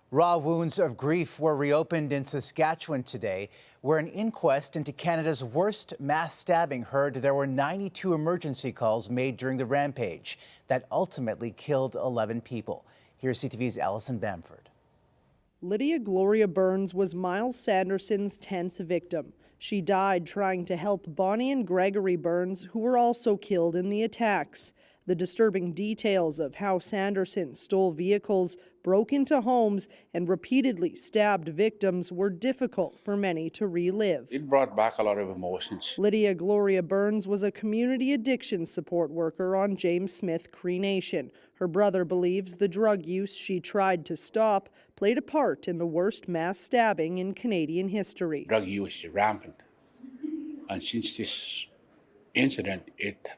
Raw wounds of grief were reopened in Saskatchewan today, where an inquest into Canada's worst mass stabbing heard there were 92 emergency calls made during the rampage that ultimately killed 11 people. Here's CTV's Allison Bamford. Lydia Gloria Burns was Miles Sanderson's 10th victim. She died trying to help Bonnie and Gregory Burns, who were also killed in the attacks. The disturbing details of how Sanderson stole vehicles, broke into homes, and repeatedly stabbed victims were difficult for many to relive. It brought back a lot of emotions. Lydia Gloria Burns was a community addiction support worker on James Smith Cree Nation. Her brother believes the drug use she tried to stop played a part in the worst mass stabbing in Canadian history. Drug use is rampant. And since this incident, it's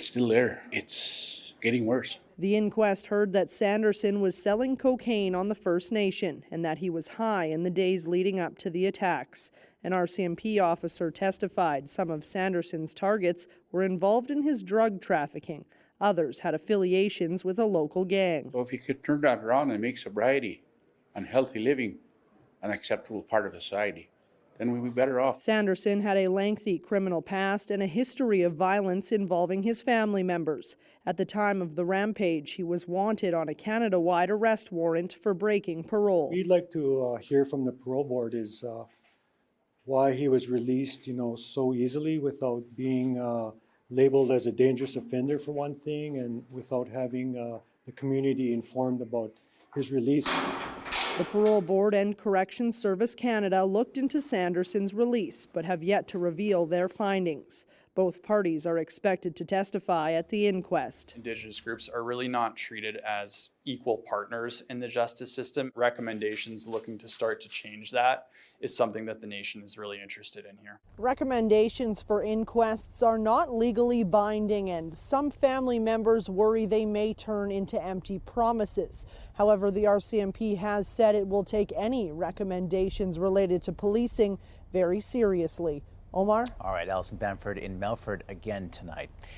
still there. It's getting worse. The inquest heard that Sanderson was selling cocaine on the First Nation and that he was high in the days leading up to the attacks. An RCMP officer testified some of Sanderson's targets were involved in his drug trafficking. Others had affiliations with a local gang. So if you could turn that around and make sobriety and healthy living an acceptable part of society, then we'd be better off. Sanderson had a lengthy criminal past and a history of violence involving his family members. At the time of the rampage, he was wanted on a Canada-wide arrest warrant for breaking parole. We'd like to hear from the parole board is why he was released, so easily without being labeled as a dangerous offender for one thing, and without having the community informed about his release. The Parole Board and Corrections Service Canada looked into Sanderson's release, but have yet to reveal their findings. Both parties are expected to testify at the inquest. Indigenous groups are really not treated as equal partners in the justice system. Recommendations looking to start to change that is something that the nation is really interested in here. Recommendations for inquests are not legally binding, and some family members worry they may turn into empty promises. However, the RCMP has said it will take any recommendations related to policing very seriously. Omar? All right, Allison Bamford in Melfort again tonight.